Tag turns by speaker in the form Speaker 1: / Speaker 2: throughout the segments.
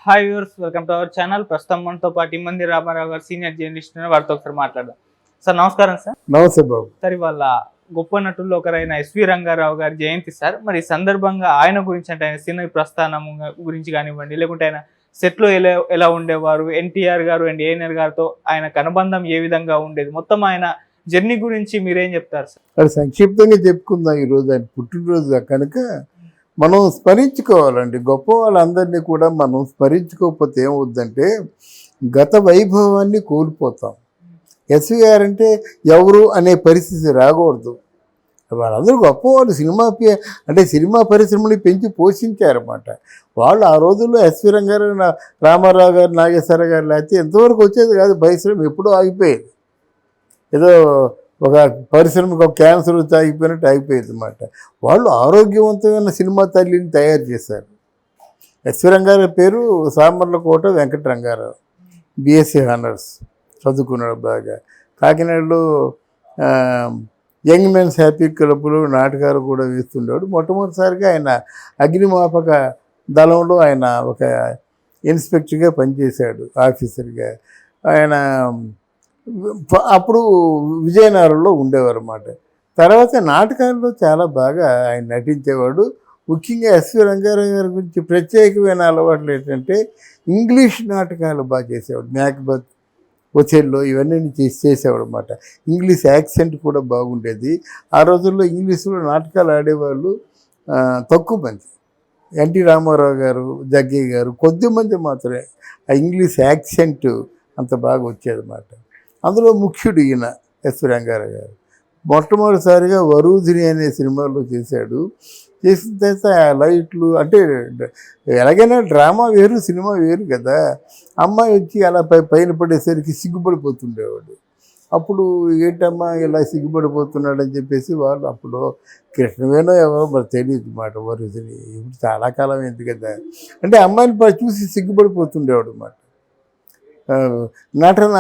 Speaker 1: Hi viewers, welcome to our channel. ప్రస్తుతం మనతో పాటు ఇమ్మంది రామారావు గారు సీనియర్ జర్నలిస్ట్ ఉన్నారు. వారితో ఒకసారి మాట్లాడదాం. సార్ నమస్కారం. సార్
Speaker 2: నమస్తే బాబు.
Speaker 1: సార్ ఇవాళ గొప్ప నటుల్లో ఒకరైన ఎస్వి రంగారావు గారి జయంతి సార్. మరి ఈ సందర్భంగా ఆయన గురించి అంటే ఆయన సినీ ప్రస్థానం గురించి కానివ్వండి, లేకుంటే ఆయన సెట్లో ఎలా ఉండేవారు, ఎన్టీఆర్ గారు అండ్ ఏఎన్ఆర్ గారితో ఆయనకు అనుబంధం ఏ విధంగా ఉండేది, మొత్తం ఆయన జర్నీ గురించి మీరేం చెప్తారు సార్?
Speaker 2: అది సంక్షిప్తంగా చెప్పుకుందాం. ఈరోజు ఆయన పుట్టినరోజు కనుక మనం స్మరించుకోవాలండి. గొప్ప వాళ్ళందరినీ కూడా మనం స్మరించుకోకపోతే ఏమవుద్దంటే గత వైభవాన్ని కోల్పోతాం. ఎస్వి గారు అంటే ఎవరు అనే పరిస్థితి రాకూడదు. వాళ్ళందరూ గొప్పవాళ్ళు. సినిమా పరిశ్రమని పెంచి పోషించారన్నమాట. వాళ్ళు ఆ రోజుల్లో ఎస్వి రంగారావు, రామారావు గారు, నాగేశ్వర గారు లేకపోతే ఎంతవరకు వచ్చేది కాదు. పరిశ్రమ ఎప్పుడూ ఆగిపోయేది. ఏదో ఒక పరిశ్రమకు ఒక క్యాన్సర్ వచ్చి ఆగిపోయినట్టు ఆగిపోయేది అన్నమాట. వాళ్ళు ఆరోగ్యవంతమైన సినిమా తల్లిని తయారు చేశారు. ఎస్వి రంగారావు పేరు సామర్లకోట వెంకట రంగారావు. బిఎస్సీ హానర్స్ చదువుకున్నాడు బాగా. కాకినాడలో యంగ్ మెన్స్ హ్యాపీ క్లబ్లో నాటకాలు కూడా వేస్తుండేవాడు. మొట్టమొదటిసారిగా ఆయన అగ్నిమాపక దళంలో ఆయన ఒక ఇన్స్పెక్టర్గా పనిచేశాడు, ఆఫీసర్గా. ఆయన అప్పుడు విజయనగరంలో ఉండేవారు అన్నమాట. తర్వాత నాటకాల్లో చాలా బాగా ఆయన నటించేవాడు. ముఖ్యంగా ఎస్వి రంగారావు గారి గురించి ప్రత్యేకమైన అలవాట్లు ఏంటంటే ఇంగ్లీష్ నాటకాలు బాగా చేసేవాడు. మ్యాక్బెత్, ఒథెల్లో ఇవన్నీ చేసేవాడు అన్నమాట. ఇంగ్లీష్ యాక్సెంట్ కూడా బాగుండేది. ఆ రోజుల్లో ఇంగ్లీష్లో నాటకాలు ఆడేవాళ్ళు తక్కువ మంది. ఎన్టీ రామారావు గారు, జగ్గయ్య గారు, కొద్దిమంది మాత్రమే ఆ ఇంగ్లీష్ యాక్సెంట్ అంత బాగా వచ్చేదన్నమాట. అందులో ముఖ్యుడు ఈయన ఎస్వి రంగారావు గారు. మొట్టమొదటిసారిగా వరూధిని అనే సినిమాలో చేశాడు. చేసిన తర్వాత లైట్లు అంటే ఎలాగైనా డ్రామా వేరు, సినిమా వేరు కదా. అమ్మాయి వచ్చి అలా పైన పడేసరికి సిగ్గుపడిపోతుండేవాడు. అప్పుడు ఏంటమ్మా ఇలా సిగ్గుపడిపోతున్నాడని చెప్పేసి వాళ్ళు అప్పుడు కృష్ణవేణో ఎవరో మరి తెలియదు అన్నమాట. వరూధిని ఇప్పుడు చాలా కాలం అయింది కదా. అంటే అమ్మాయిని చూసి సిగ్గుపడిపోతుండేవాడు అన్నమాట. నటన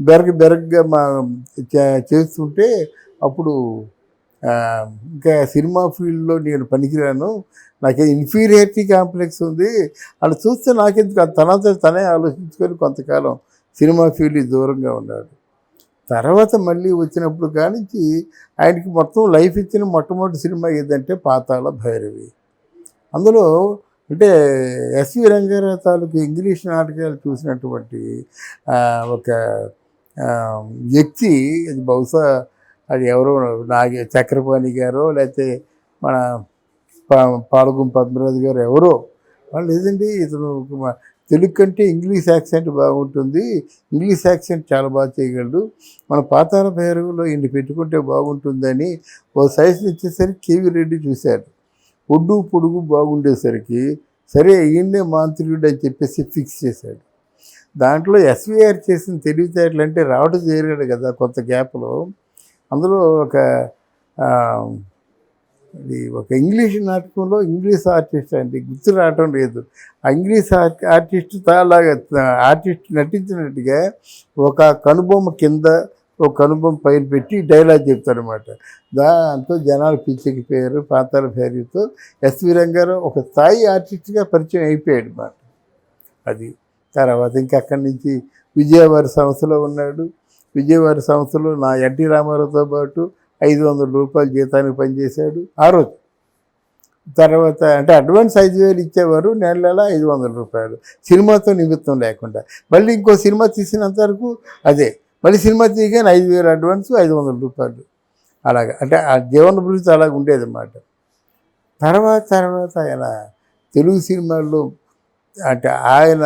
Speaker 2: బెరగ్గా చేస్తుంటే అప్పుడు ఇంకా సినిమా ఫీల్డ్లో నేను పనికిరాను, నాకే ఇన్ఫీరియారిటీ కాంప్లెక్స్ ఉంది, అలా చూస్తే నాకెందుకు తనే ఆలోచించుకొని కొంతకాలం సినిమా ఫీల్డ్ దూరంగా ఉన్నాడు. తర్వాత మళ్ళీ వచ్చినప్పుడు కానించి ఆయనకి మొత్తం లైఫ్ ఇచ్చిన మొట్టమొదటి సినిమా ఏదంటే పాతాళ భైరవి. అందులో అంటే ఎస్వి రంగారావు తాలూకు ఇంగ్లీష్ నాటకాలు చూసినటువంటి ఒక వ్యక్తి, అది బహుశా అది ఎవరో చక్రపాణి గారో లేకపోతే మన పాలగుం పద్మరాజు గారు ఎవరో వాళ్ళు లేదండి, ఇతను తెలుగు కంటే ఇంగ్లీష్ యాక్సెంట్ బాగుంటుంది, ఇంగ్లీష్ యాక్సెంట్ చాలా బాగా చేయగలడు, మన పాతాళ భైరవిలో ఇన్ని పెట్టుకుంటే బాగుంటుందని ఓ సైజు ఇచ్చేసరికి కేవీ రెడ్డి చూశారు. ఒడ్డు పొడుగు బాగుండేసరికి సరే ఈయన్నే మాంత్రికుడు అని చెప్పేసి ఫిక్స్ చేశాడు. దాంట్లో ఎస్విఆర్ చేసిన తెలివితేటలు అంటే రావడం చేరాడు కదా కొంత గ్యాప్లో. అందులో ఒక ఇంగ్లీష్ నాటకంలో ఇంగ్లీష్ ఆర్టిస్ట్ అండి, గుర్తు రావటం లేదు. ఆ ఇంగ్లీష్ ఆర్టిస్ట్ నటించినట్టుగా ఒక కనుబొమ్మ కింద ఒక కనుబొమ్మ పైన పెట్టి డైలాగ్ చెప్తారనమాట. దాంతో జనాలు పిచ్చెక్కిపోయారు. పాతాళ భైరవితో ఎస్వి రంగారావు ఒక స్థాయి ఆర్టిస్ట్గా పరిచయం అయిపోయాడు అన్నమాట. అది తర్వాత ఇంకా అక్కడి నుంచి విజయవాడ సంస్థలో ఉన్నాడు. విజయవాడ సంస్థలో నా ఎన్టీ రామారావుతో పాటు 500 రూపాయలు జీతానికి పనిచేశాడు ఆ రోజు. తర్వాత అంటే అడ్వాన్స్ 5,000 ఇచ్చేవారు, నెల 500 రూపాయలు సినిమాతో నిమిత్తం లేకుండా. మళ్ళీ ఇంకో సినిమా తీసినంత వరకు అదే, మళ్ళీ సినిమా తీయగానే 5,000 అడ్వాన్స్, 500 రూపాయలు అలాగా. అంటే ఆ జీవన భృతి అలాగ ఉండేది అన్నమాట. తర్వాత ఆయన తెలుగు సినిమాల్లో అంటే ఆయన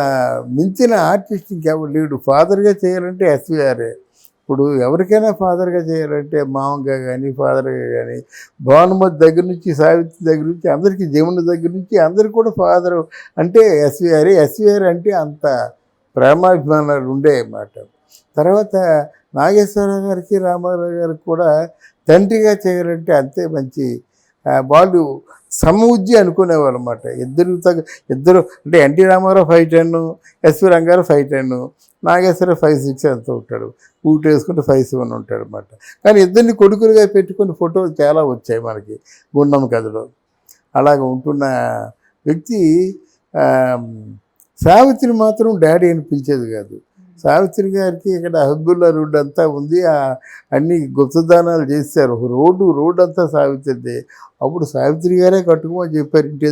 Speaker 2: మించిన ఆర్టిస్ట్ ఇంకెవరు లేడు. ఫాదర్గా చేయాలంటే ఎస్విఆర్ఏ. ఇప్పుడు ఎవరికైనా ఫాదర్గా చేయాలంటే మామగా కానీ ఫాదర్గా కానీ భానుమతి దగ్గర నుంచి సావిత్రి దగ్గర నుంచి అందరికీ, జమున దగ్గర నుంచి అందరికీ కూడా ఫాదర్ అంటే ఎస్విఆర్. ఎస్విఆర్ అంటే అంత ప్రేమాభిమానాలు ఉండేవి. తర్వాత నాగేశ్వరరావు గారికి, రామారావు గారికి కూడా తండ్రిగా చేయాలంటే అంతే మంచి వాళ్ళు సమవుజ్జి అనుకునేవాళ్ళు అన్నమాట. ఇద్దరు అంటే ఎన్టీ రామారావు 5'10", ఎస్వి రంగారావు 5'10", నాగేశ్వరరావు 5'6" అంతా ఉంటాడు. ఊట వేసుకుంటే 5'7" ఉంటాడు అన్నమాట. కానీ ఇద్దరిని కొడుకులుగా పెట్టుకుని ఫోటోలు చాలా వచ్చాయి మనకి గుండమ్మ కథలో. అలాగ ఉంటున్న వ్యక్తి సావిత్రి మాత్రం డాడీ అని పిలిచేది కాదు. సావిత్రి గారికి ఇక్కడ హబ్బుల్లా రోడ్డు అంతా ఉంది, అన్ని గుప్తదానాలు చేశారు. ఒక రోడ్డు అంతా సావిత్రిదే. అప్పుడు సావిత్రి గారే కట్టుకోమని చెప్పారు. ఇంటి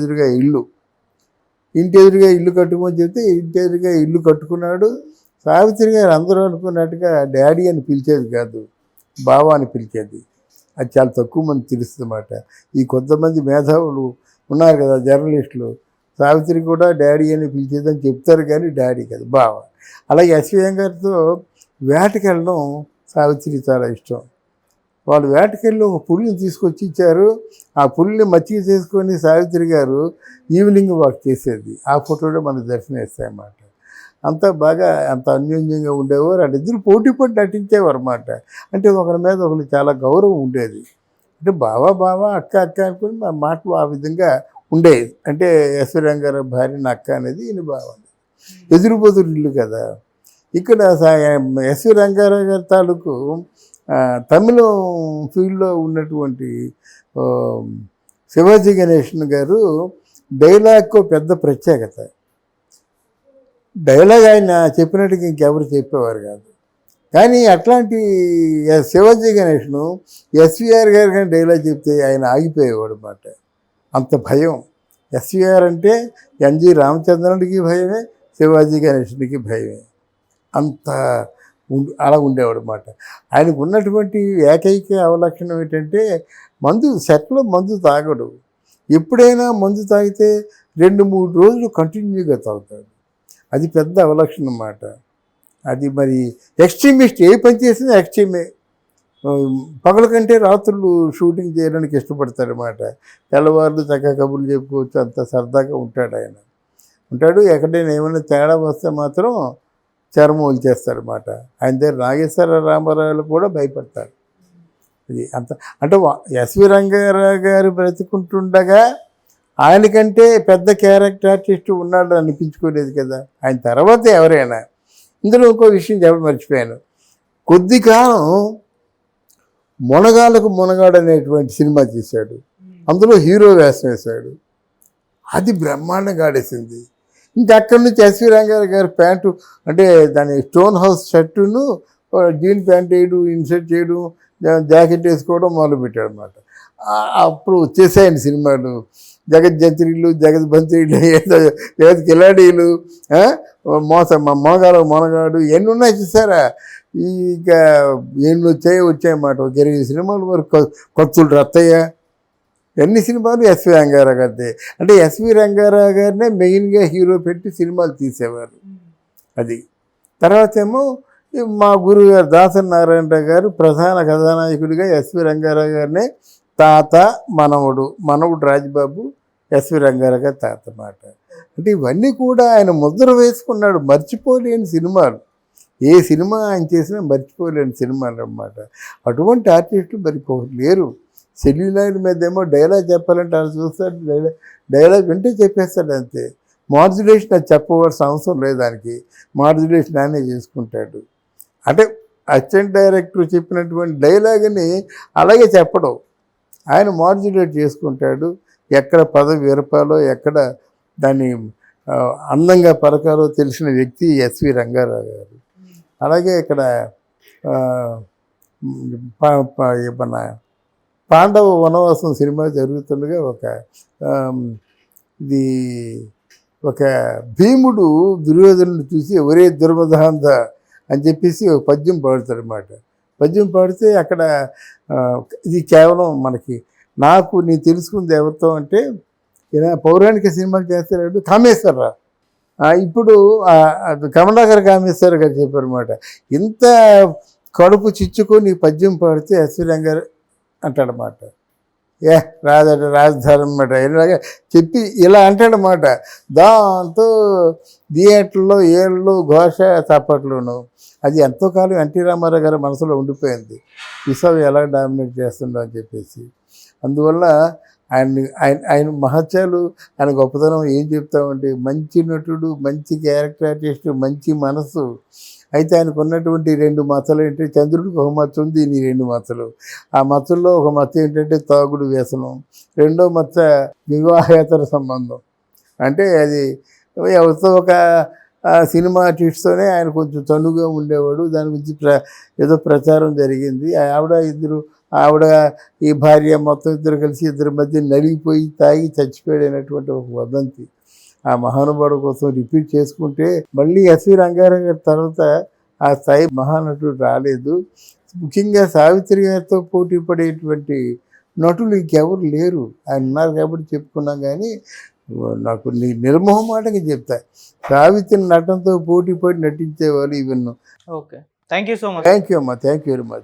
Speaker 2: ఎదురుగా ఇల్లు కట్టుకోమని చెప్తే ఇంటి ఎదురుగా ఇల్లు కట్టుకున్నాడు. సావిత్రి గారు అందరూ అనుకున్నట్టుగా డాడీ అని పిలిచేది కాదు, బావ అని పిలిచేది. అది చాలా తక్కువ మంది తెలుస్తుందన్నమాట. ఈ కొంతమంది మేధావులు ఉన్నారు కదా, జర్నలిస్టులు, సావిత్రి కూడా డాడీ అని పిలిచేదని చెప్తారు, కానీ డాడీ కాదు, బావ. అలాగే ఎస్వి గారితో వేటకి వెళ్ళడం సావిత్రికి చాలా ఇష్టం. వాళ్ళు వేటకెళ్ళి ఒక పులిని తీసుకొచ్చి ఇచ్చారు. ఆ పులిని మచ్చిక చేసుకొని సావిత్రి గారు ఈవినింగ్ వాక్ చేసేది. ఆ ఫోటోలో మనకు దర్శనం ఇస్తాయన్నమాట. అంతా బాగా అంత అన్యోన్యంగా ఉండేవారు. వాళ్ళిద్దరు పోటీ పడి నటించేవారు అన్నమాట. అంటే ఒకరి మీద ఒకరు చాలా గౌరవం ఉండేది. అంటే బావ అక్క అనుకుని మా మాటలు ఆ విధంగా ఉండేది. అంటే ఎస్వి రంగారావు భార్యని అక్క అనేది ఈయన బావ. ఎదురుబదురు ఇల్లు కదా. ఇక్కడ ఎస్వి రంగారావు గారి తాలూకు తమిళం ఫీల్డ్లో ఉన్నటువంటి శివాజీ గణేషన్ గారు డైలాగ్కు పెద్ద ప్రత్యేకత. డైలాగ్ ఆయన చెప్పినట్టుగా ఇంకెవరు చెప్పేవారు కాదు. కానీ అట్లాంటి శివాజీ గణేష్ను ఎస్విఆర్ గారు కానీ డైలాగ్ చెప్తే ఆయన ఆగిపోయేవాడు అన్నమాట. అంత భయం. ఎస్విఆర్ అంటే ఎన్జి రామచంద్రుడికి భయమే, శివాజీ గణేష్కి భయమే. అంత అలా ఉండేవాడు అన్నమాట. ఆయనకు ఉన్నటువంటి ఏకైక అవలక్షణం ఏంటంటే సెట్లో మందు తాగడు. ఎప్పుడైనా మందు తాగితే 2-3 రోజులు కంటిన్యూగా తాగుతాడు. అది పెద్ద అవలక్షణం అన్నమాట. అది మరి ఎక్స్ట్రీమిస్ట్, ఏ పని చేసినా ఎక్స్ట్రీమే. పగల కంటే రాత్రులు షూటింగ్ చేయడానికి ఇష్టపడతాడనమాట. తెల్లవారులు చక్కగా కబుర్లు చెప్పుకోవచ్చు, అంత సరదాగా ఉంటాడు ఆయన. ఎక్కడైనా ఏమైనా తేడా వస్తే మాత్రం చర్మం వదిలేస్తారన్నమాట. ఆయన దగ్గర నాగేశ్వర రామారావులు కూడా భయపడతారు. ఇది అంత అంటే ఎస్వి రంగారావు గారు బ్రతుకుంటుండగా ఆయనకంటే పెద్ద క్యారెక్టర్ ఆర్టిస్ట్ ఉన్నాడు అనిపించుకోలేదు కదా. ఆయన తర్వాత ఎవరైనా. ఇందులో ఇంకో విషయం చెప్పడం మర్చిపోయాను. కొద్ది కాలం మొనగాడు అనేటువంటి సినిమా తీశాడు. అందులో హీరో వేషం వేశాడు. అది బ్రహ్మాండంగా ఆడేసింది. ఇంకా అక్కడి నుంచి ఎస్వి రంగారావు గారి ప్యాంటు, అంటే దాని స్టోన్ హౌస్ షర్టును జీన్ ప్యాంట్ వేయడం, ఇన్సర్ట్ చేయడం, జాకెట్ వేసుకోవడం మొదలుపెట్టాడు అన్నమాట. అప్పుడు వచ్చేసాయని సినిమాలు. జగజ్జంత్రీలు, జగద్బంత్రీలు, జగత్ కిలాడీలు, మొనగాడు ఎన్ని ఉన్నాయి చూసారా. ఇక ఎన్ని వచ్చాయన్నమాట. ఒక 20 సినిమాల వరకు. కొత్తులు రత్తయ్య, ఎన్ని సినిమాలు ఎస్వి రంగారావు గారిదే. అంటే ఎస్వి రంగారావు గారినే మెయిన్గా హీరో పెట్టి సినిమాలు తీసేవారు. అది తర్వాత ఏమో మా గురువు గారు దాసరి నారాయణరావు గారు ప్రధాన కథానాయకుడిగా ఎస్వి రంగారావు గారినే తాత, మనవుడు రాజబాబు, ఎస్వి రంగారావు గారి తాత మాట. అంటే ఇవన్నీ కూడా ఆయన ముద్ర వేసుకున్నాడు. మర్చిపోలేని సినిమాలు. ఏ సినిమా ఆయన చేసినా మర్చిపోలేని సినిమాలు అన్నమాట. అటువంటి ఆర్టిస్టులు మరి లేరు. సెల్యులాయిడ్ మీద ఏమో డైలాగ్ చెప్పాలంటే వాళ్ళు చూస్తాడు, డైలాగ్ వింటే చెప్పేస్తాడు అంతే. మాడ్యులేషన్ అది చెప్పవలసిన అవసరం లేదు దానికి. మాడ్యులేషన్ ఆయనే చేసుకుంటాడు. అంటే అసిస్టెంట్ డైరెక్టర్ చెప్పినటువంటి డైలాగ్ని అలాగే చెప్పడం, ఆయన మాడ్యులేట్ చేసుకుంటాడు. ఎక్కడ పదవి విరపాలో, ఎక్కడ దాన్ని అందంగా పలకాలో తెలిసిన వ్యక్తి ఎస్వి రంగారావు గారు. అలాగే ఇక్కడ మన పాండవ వనవాసం సినిమా జరుగుతుండగా ఒక భీముడు దుర్యోధనుడు చూసి ఒరే దుర్మదాంధ అని చెప్పేసి ఒక పద్యం పాడుతాడు అన్నమాట. పద్యం పాడితే అక్కడ ఇది కేవలం నాకు నేను తెలుసుకుంది ఎవరితో అంటే, పౌరాణిక సినిమాలు చేస్తాడు కామేశ్వరరావు. ఇప్పుడు కమలాకర్ కామేశ్వర గారు చెప్పారన్నమాట. ఇంత కడుపు చిచ్చుకొని పద్యం పాడితే ఎస్వి రంగారావు అంటాడన్నమాట. రాజధాని అన్నమాట. ఇలాగా చెప్పి ఇలా అంటాడన్నమాట. దాంతో థియేటర్లో ఏళ్ళు ఘోష చప్పట్లును. అది ఎంతో కాలం ఎన్టీ రామారావు గారి మనసులో ఉండిపోయింది. విశ్వం ఎలా డామినేట్ చేస్తుండో అని చెప్పేసి. అందువల్ల ఆయన మహత్యాలు, ఆయన గొప్పతనం ఏం చెప్తామంటే, మంచి నటుడు, మంచి క్యారెక్టర్ ఆర్టిస్ట్, మంచి మనసు. అయితే ఆయనకు ఉన్నటువంటి 2 మచ్చలు ఏంటంటే, చంద్రుడికి ఒక మచ్చ ఉంది, ఈ 2 మచ్చలు. ఆ మచ్చల్లో ఒక మచ్చ ఏంటంటే తాగుడు వ్యసనం, రెండో మచ్చ వివాహేతర సంబంధం. అంటే అది ఎవరితో ఒక సినిమా ఆర్టిస్ట్తోనే ఆయన కొంచెం తనుగా ఉండేవాడు. దాని గురించి ఏదో ప్రచారం జరిగింది. ఆవిడ ఈ భార్య మొత్తం ఇద్దరు కలిసి ఇద్దరి మధ్య నలిగిపోయి తాగి చచ్చిపోయాడైనటువంటి ఒక వదంతి ఆ మహానుభావుడు కోసం రిపీట్ చేసుకుంటే మళ్ళీ ఎస్వి రంగారావు గారి తర్వాత ఆ స్థాయి మహానటుడు రాలేదు. ముఖ్యంగా సావిత్రి గారితో పోటీ పడేటువంటి నటులు ఇంకెవరు లేరు. ఆయన ఉన్నారు కాబట్టి చెప్పుకున్నాం. కానీ నాకు నిర్మోహమాటంగా చెప్తా, సావిత్రి నటనతో పోటీ పడి నటించేవాళ్ళు even.
Speaker 1: Okay, thank you so much.
Speaker 2: Thank you అమ్మా, థ్యాంక్ యూ వెరీ మచ్.